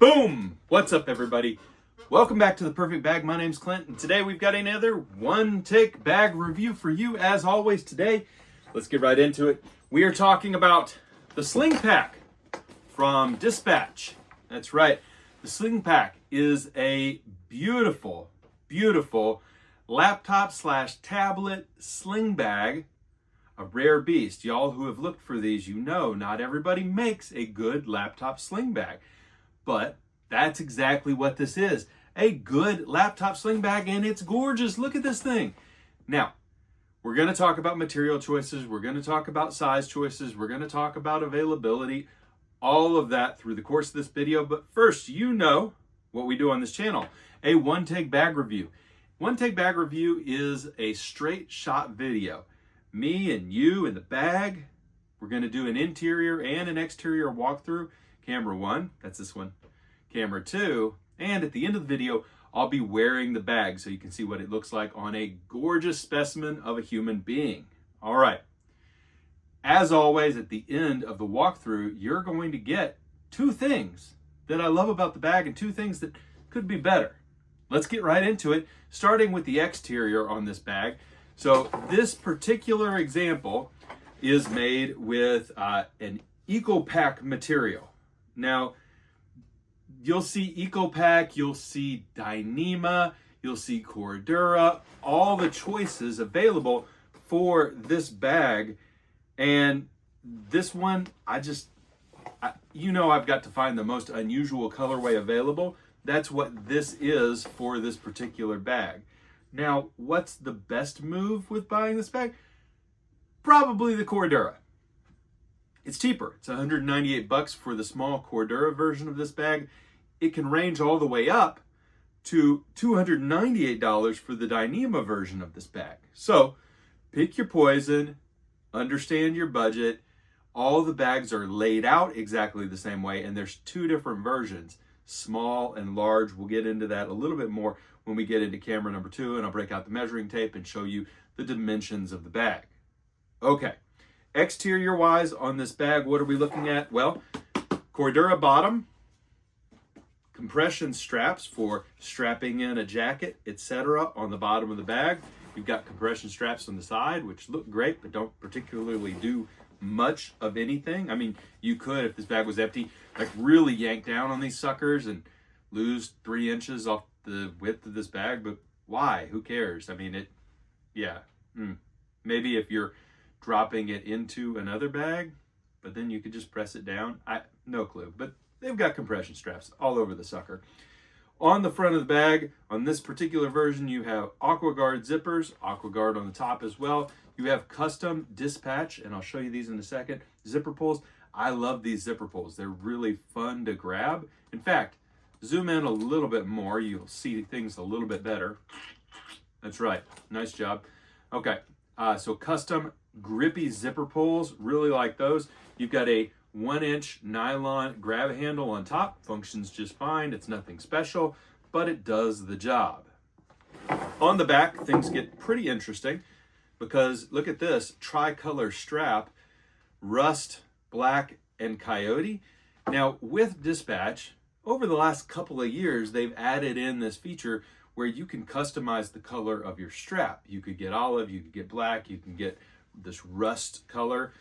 Boom! What's up, everybody? Welcome back to The Perfect Bag. My name's Clint, and today we've got another one-take bag review for you. As always, today, let's get right into it. We are talking about the Sling Pack from Dispatch. That's right. The Sling Pack is a beautiful, beautiful laptop/tablet sling bag. A rare beast. Y'all who have looked for these, you know not everybody makes a good laptop sling bag. But that's exactly what this is. A good laptop sling bag, and it's gorgeous. Look at this thing. Now, we're going to talk about material choices. We're going to talk about size choices. We're going to talk about availability. All of that through the course of this video. But first, you know what we do on this channel. A one-take bag review. One-take bag review is a straight shot video. Me and you in the bag. We're going to do an interior and an exterior walkthrough. Camera 1, that's this one. Camera 2, and at the end of the video, I'll be wearing the bag so you can see what it looks like on a gorgeous specimen of a human being. All right. As always, at the end of the walkthrough, you're going to get two things that I love about the bag and two things that could be better. Let's get right into it, starting with the exterior on this bag. So this particular example is made with an EcoPack material. Now, you'll see EcoPack, you'll see Dyneema, you'll see Cordura, all the choices available for this bag. And this one, I've got to find the most unusual colorway available. That's what this is for this particular bag. Now, what's the best move with buying this bag? Probably the Cordura. It's cheaper. It's $198 for the small Cordura version of this bag. It can range all the way up to $298 for the Dyneema version of this bag. So pick your poison, understand your budget. All the bags are laid out exactly the same way, and there's two different versions, small and large. We'll get into that a little bit more when we get into camera number 2, and I'll break out the measuring tape and show you the dimensions of the bag. Okay. Exterior wise on this bag, what are we looking at? Well, Cordura bottom, compression straps for strapping in a jacket, etc. on the bottom of the bag. You've got compression straps on the side, which look great, but don't particularly do much of anything. I mean, you could, if this bag was empty, like really yank down on these suckers and lose 3 inches off the width of this bag, but why? Who cares? I mean, maybe if you're dropping it into another bag, but then you could just press it down. No clue, but they've got compression straps all over the sucker. On the front of the bag, on this particular version, you have AquaGuard zippers, AquaGuard on the top as well. You have custom Dispatch, and I'll show you these in a second, zipper pulls. I love these zipper pulls. They're really fun to grab. In fact, zoom in a little bit more. You'll see things a little bit better. That's right. Nice job. Okay, so custom grippy zipper pulls, really like those. You've got a 1-inch nylon grab handle on top, functions just fine. It's nothing special, but it does the job. On the back, things get pretty interesting because look at this tricolor strap, rust, black, and coyote. Now with Dispatch, over the last couple of years, they've added in this feature where you can customize the color of your strap. You could get olive, you could get black, you can get this rust color.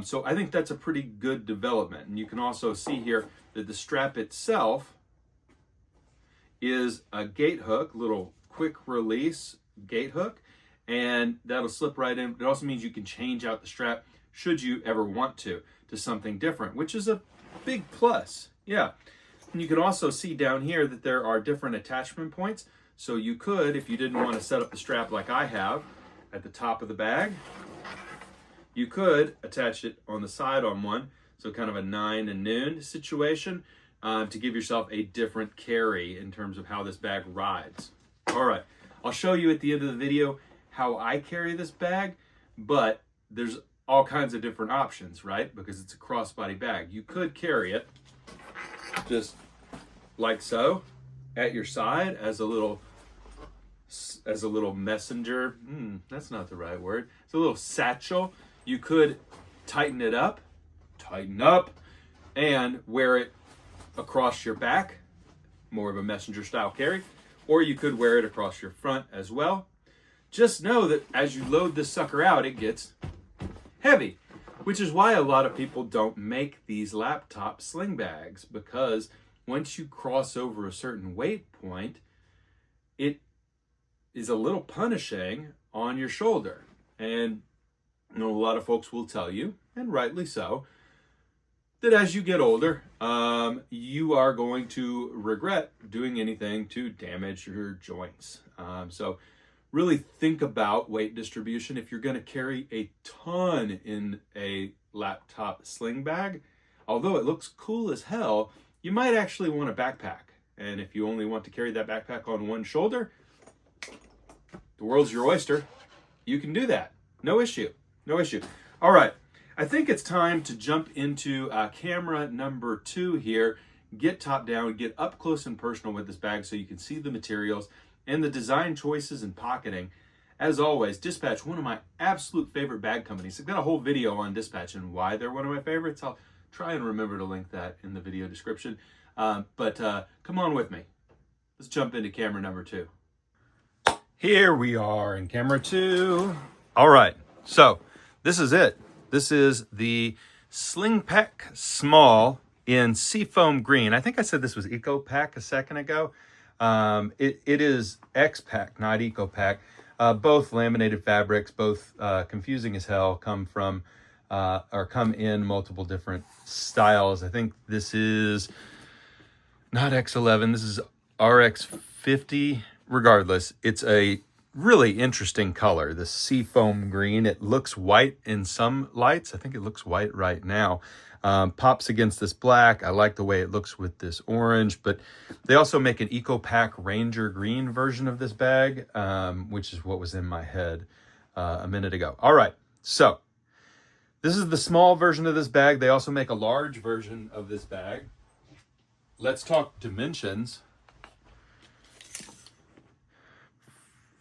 So I think that's a pretty good development. And you can also see here that the strap itself is a gate hook, little quick release gate hook, and that'll slip right in. It also means you can change out the strap should you ever want to something different, which is a big plus. Yeah. And you can also see down here that there are different attachment points. So you could, if you didn't want to set up the strap like I have at the top of the bag, you could attach it on the side on one, so kind of a 9 and noon situation to give yourself a different carry in terms of how this bag rides. All right, I'll show you at the end of the video how I carry this bag, but there's all kinds of different options, right? Because it's a crossbody bag. You could carry it just like so at your side as a little messenger. That's not the right word. It's a little satchel. You could tighten up, and wear it across your back, more of a messenger style carry, or you could wear it across your front as well. Just know that as you load this sucker out, it gets heavy, which is why a lot of people don't make these laptop sling bags, because once you cross over a certain weight point, it is a little punishing on your shoulder. And you know, a lot of folks will tell you, and rightly so, that as you get older, you are going to regret doing anything to damage your joints. So really think about weight distribution. If you're going to carry a ton in a laptop sling bag, although it looks cool as hell, you might actually want a backpack. And if you only want to carry that backpack on one shoulder, the world's your oyster. You can do that. No issue. No issue. All right. I think it's time to jump into camera number 2 here. Get top down, get up close and personal with this bag so you can see the materials and the design choices and pocketing. As always, Dispatch, one of my absolute favorite bag companies. I've got a whole video on Dispatch and why they're one of my favorites. I'll try and remember to link that in the video description. But come on with me. Let's jump into camera number 2. Here we are in camera 2. All right, so this is it. This is the Sling Pack Small in Seafoam Green. I think I said this was Eco Pack a second ago. It is X Pack, not Eco Pack. Both laminated fabrics, both confusing as hell, come in multiple different styles. I think this is not X11, this is RX50. Regardless, it's a really interesting color, the seafoam green. It looks white in some lights. I think it looks white right now. Pops against this black. I like the way it looks with this orange, but they also make an Eco Pack Ranger green version of this bag, which is what was in my head a minute ago. All right, so this is the small version of this bag. They also make a large version of this bag. Let's talk dimensions.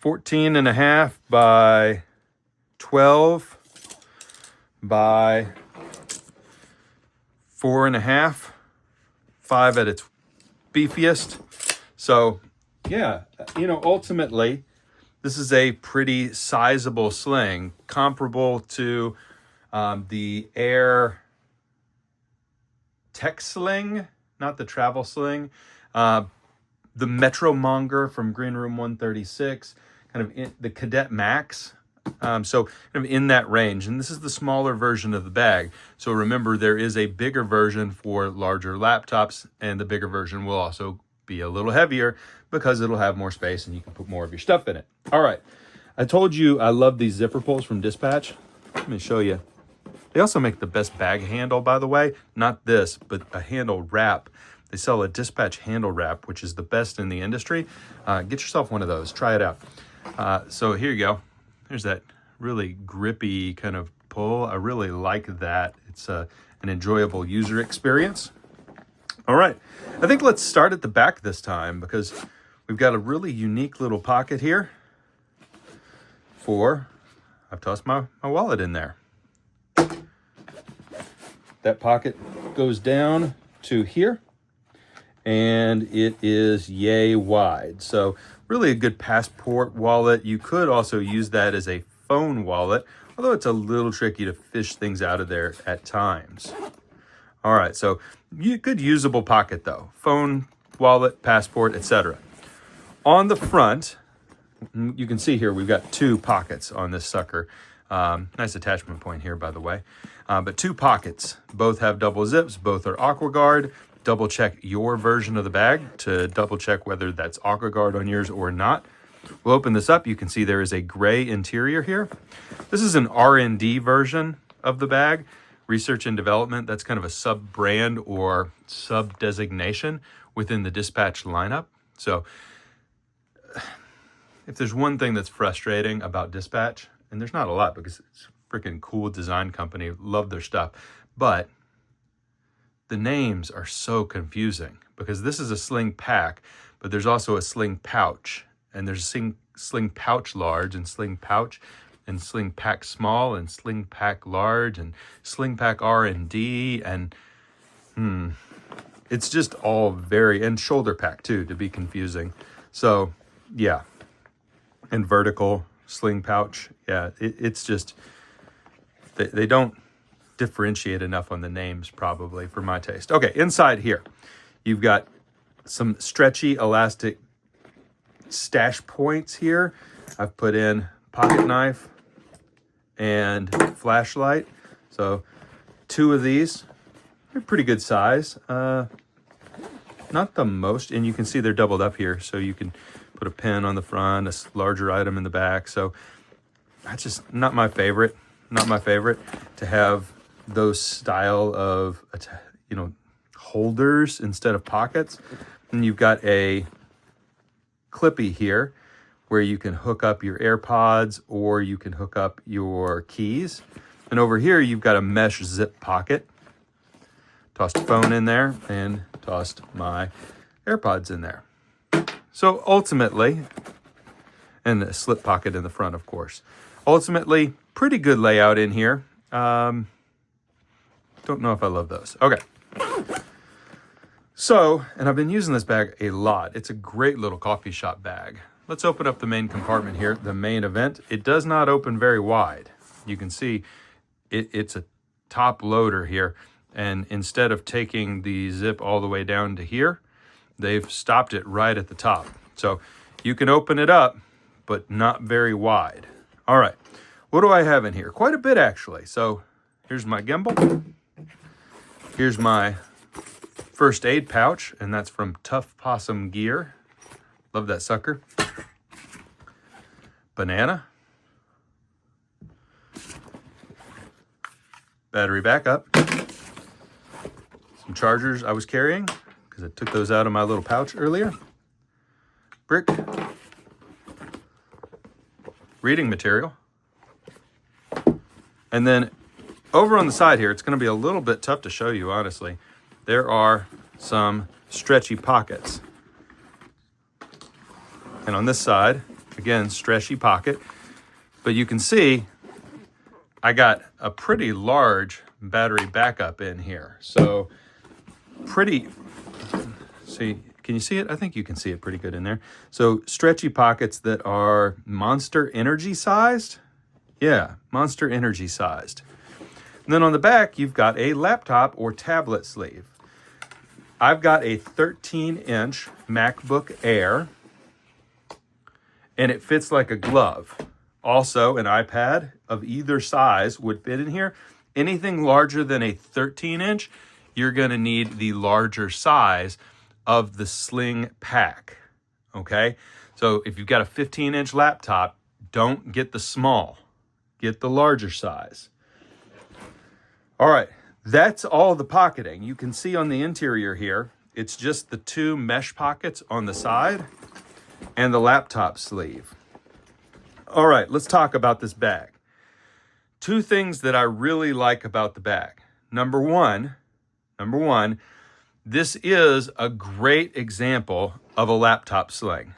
14.5 by 12 by 4.5, 5 at its beefiest. So yeah, you know, ultimately this is a pretty sizable sling, comparable to the Air Tech Sling, not the travel sling, the Metro Monger from Green Room 136, kind of in the Cadet Max. So kind of in that range. And this is the smaller version of the bag. So remember, there is a bigger version for larger laptops, and the bigger version will also be a little heavier because it'll have more space and you can put more of your stuff in it. All right. I told you I love these zipper pulls from Dispatch. Let me show you. They also make the best bag handle, by the way. Not this, but a handle wrap. They sell a Dispatch handle wrap, which is the best in the industry. Get yourself one of those. Try it out. So here you go. There's that really grippy kind of pull. I really like that. It's an enjoyable user experience. All right. I think let's start at the back this time because we've got a really unique little pocket here I've tossed my wallet in there. That pocket goes down to here, and it is yay wide. So really a good passport wallet. You could also use that as a phone wallet, although it's a little tricky to fish things out of there at times. All right, so good usable pocket though. Phone, wallet, passport, etc. On the front, you can see here we've got 2 pockets on this sucker. Nice attachment point here, by the way. But 2 pockets. Both have double zips. Both are AquaGuard. Double check your version of the bag to double check whether that's AquaGuard on yours or not. We'll open this up. You can see there is a gray interior here. This is an R&D version of the bag. Research and development. That's kind of a sub-brand or sub-designation within the Dispatch lineup. So if there's one thing that's frustrating about Dispatch, and there's not a lot because it's a freaking cool design company, love their stuff, but the names are so confusing because this is a sling pack, but there's also a sling pouch, and there's a sling pouch large and sling pouch and sling pack small and sling pack large and sling pack R&D and it's just all very, and shoulder pack too, to be confusing. So yeah, and vertical sling pouch. Yeah, it's just, they don't differentiate enough on the names probably for my taste. Okay, inside here, you've got some stretchy elastic stash points here. I've put in pocket knife and flashlight. So 2 of these, they're pretty good size. Not the most, and you can see they're doubled up here, so you can put a pen on the front, a larger item in the back. So that's just not my favorite. Not my favorite to have those style of, holders instead of pockets. And you've got a clippy here where you can hook up your AirPods or you can hook up your keys. And over here, you've got a mesh zip pocket. Tossed a phone in there and tossed my AirPods in there. So ultimately, and a slip pocket in the front, of course. Ultimately, pretty good layout in here. Don't know if I love those. Okay. So, and I've been using this bag a lot. It's a great little coffee shop bag. Let's open up the main compartment here, the main event. It does not open very wide. You can see it's a top loader here. And instead of taking the zip all the way down to here, they've stopped it right at the top. So you can open it up, but not very wide. All right, what do I have in here? Quite a bit, actually. So here's my gimbal. Here's my first aid pouch, and that's from Tough Possum Gear. Love that sucker. Banana. Battery backup. Some chargers I was carrying because I took those out of my little pouch earlier. Brick. Reading material. And then over on the side here, it's going to be a little bit tough to show you, honestly. There are some stretchy pockets. And on this side, again, stretchy pocket. But you can see I got a pretty large battery backup in here. So pretty, see, can you see it? I think you can see it pretty good in there. So stretchy pockets that are Monster Energy sized. Yeah, Monster Energy sized. And then on the back, you've got a laptop or tablet sleeve. I've got a 13-inch MacBook Air, and it fits like a glove. Also, an iPad of either size would fit in here. Anything larger than a 13-inch, you're going to need the larger size of the Sling pack, okay? So if you've got a 15-inch laptop, don't get the small. Get the larger size. All right, that's all the pocketing. You can see on the interior here, it's just the 2 mesh pockets on the side and the laptop sleeve. All right, let's talk about this bag. 2 things that I really like about the bag. Number one, this is a great example of a laptop sling.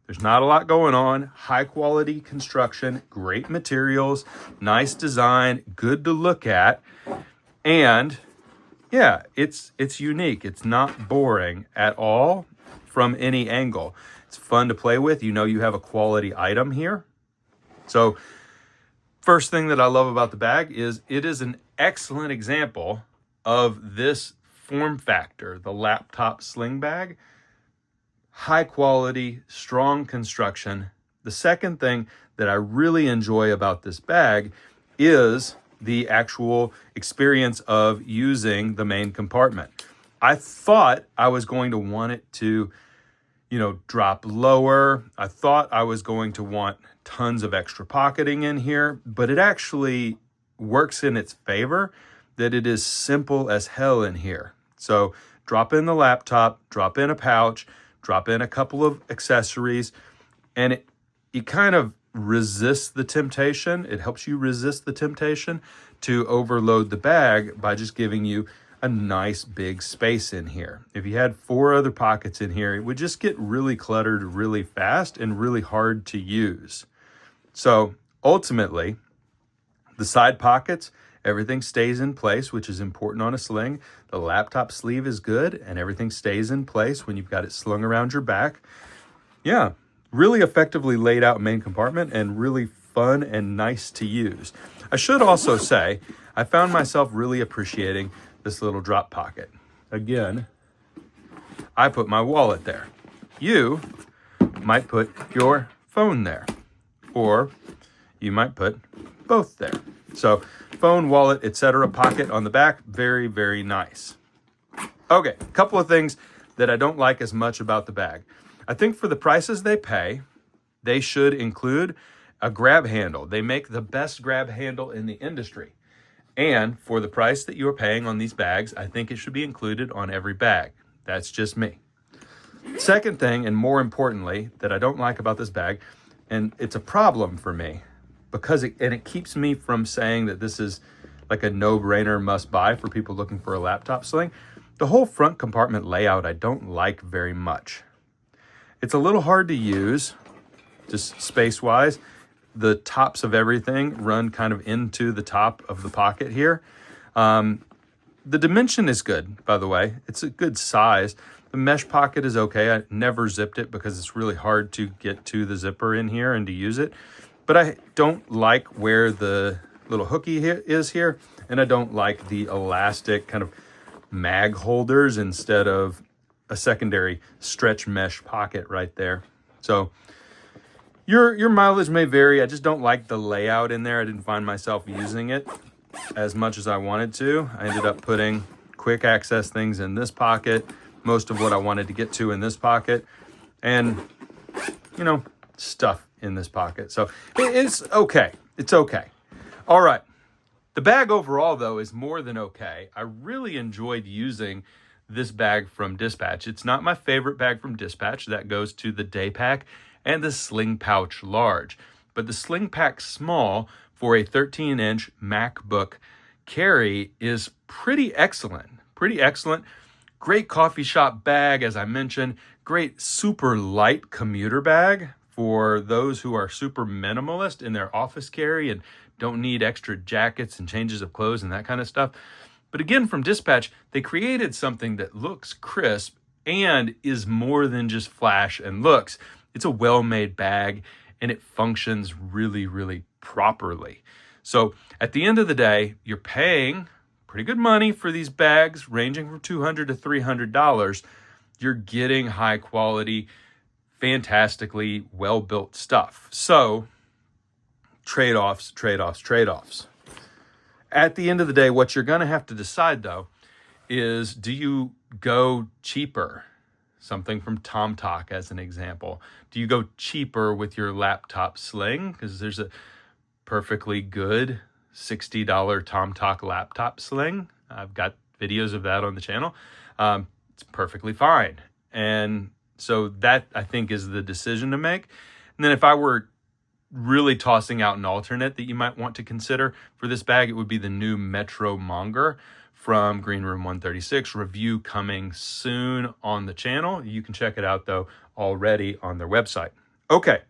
There's not a lot going on, high quality construction, great materials, nice design, good to look at. And yeah, it's unique. It's not boring at all from any angle. It's fun to play with. You know you have a quality item here. So first thing that I love about the bag is it is an excellent example of this form factor, the laptop sling bag. High quality, strong construction. The second thing that I really enjoy about this bag is the actual experience of using the main compartment. I thought I was going to want it to, drop lower. I thought I was going to want tons of extra pocketing in here, but it actually works in its favor that it is simple as hell in here. So drop in the laptop, drop in a pouch, drop in a couple of accessories, and it kind of resists the temptation. It helps you resist the temptation to overload the bag by just giving you a nice big space in here. If you had 4 other pockets in here, it would just get really cluttered really fast and really hard to use. So ultimately, the side pockets Everything stays in place, which is important on a sling. The laptop sleeve is good, and everything stays in place when you've got it slung around your back. Yeah, really effectively laid out main compartment and really fun and nice to use. I should also say, I found myself really appreciating this little drop pocket. Again, I put my wallet there. You might put your phone there, or you might put both there. So phone, wallet, etc., pocket on the back, very, very nice. Okay, a couple of things that I don't like as much about the bag. I think for the prices they pay, they should include a grab handle. They make the best grab handle in the industry. And for the price that you are paying on these bags, I think it should be included on every bag. That's just me. Second thing, and more importantly, that I don't like about this bag, and it's a problem for me, because it keeps me from saying that this is like a no-brainer must-buy for people looking for a laptop sling. The whole front compartment layout I don't like very much. It's a little hard to use, just space-wise. The tops of everything run kind of into the top of the pocket here. The dimension is good, by the way. It's a good size. The mesh pocket is okay. I never zipped it because it's really hard to get to the zipper in here and to use it. But I don't like where the little hooky is here, and I don't like the elastic kind of mag holders instead of a secondary stretch mesh pocket right there. So your mileage may vary. I just don't like the layout in there. I didn't find myself using it as much as I wanted to. I ended up putting quick access things in this pocket, most of what I wanted to get to in this pocket, and, you know, stuff in this pocket. So it's okay. It's okay. All right. The bag overall, though, is more than okay. I really enjoyed using this bag from Dispatch. It's not my favorite bag from Dispatch. That goes to the Day Pack and the Sling Pouch Large. But the Sling Pack Small for a 13-inch MacBook carry is pretty excellent. Pretty excellent. Great coffee shop bag, as I mentioned. Great super light commuter bag for those who are super minimalist in their office carry and don't need extra jackets and changes of clothes and that kind of stuff. But again, from Dispatch, they created something that looks crisp and is more than just flash and looks. It's a well-made bag, and it functions really, really properly. So at the end of the day, you're paying pretty good money for these bags, ranging from $200 to $300. You're getting high quality, fantastically well-built stuff. So trade-offs, trade-offs, trade-offs. At the end of the day, what you're going to have to decide, though, is do you go cheaper? Something from TomTalk as an example. Do you go cheaper with your laptop sling? Because there's a perfectly good $60 TomTalk laptop sling. I've got videos of that on the channel. It's perfectly fine. And so that, I think, is the decision to make. And then if I were really tossing out an alternate that you might want to consider for this bag, it would be the new Metro Monger from Green Room 136. Review coming soon on the channel. You can check it out, though, already on their website. Okay.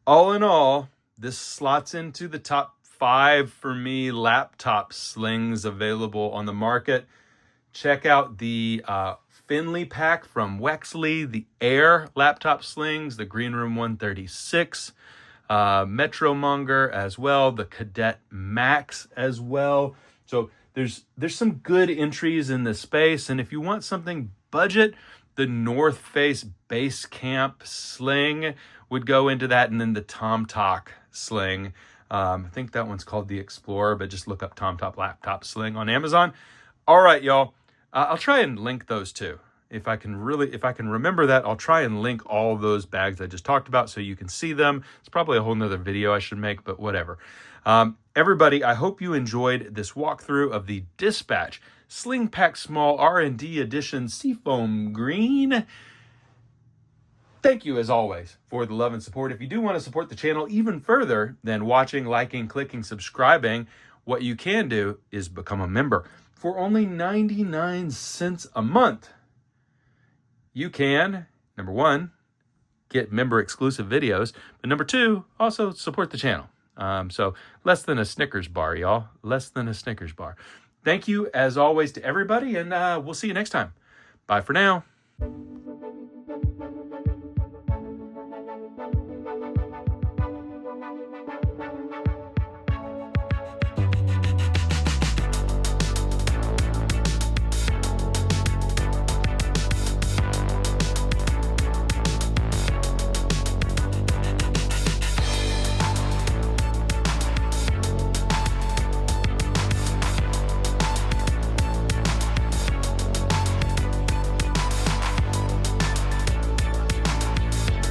All in all, this slots into the top 5 for me laptop slings available on the market. Check out the Finley pack from Wexley, the Air laptop slings, the Green Room 136, Metro Monger as well, the Cadet Max as well. So there's some good entries in this space, and if you want something budget, the North Face Base Camp sling would go into that, and then the TomTalk sling. I think that one's called the Explorer, but just look up TomTalk laptop sling on Amazon. All right, y'all. I'll try and link those two. If I can remember that, I'll try and link all those bags I just talked about so you can see them. It's probably a whole nother video I should make, but whatever. Everybody, I hope you enjoyed this walkthrough of the Dispatch Sling Pack Small R&D Edition Seafoam Green. Thank you, as always, for the love and support. If you do want to support the channel even further than watching, liking, clicking, subscribing, what you can do is become a member. For only 99 cents a month, you can, number one, get member-exclusive videos, but number two, also support the channel. So less than a Snickers bar, y'all. Less than a Snickers bar. Thank you, as always, to everybody, and we'll see you next time. Bye for now.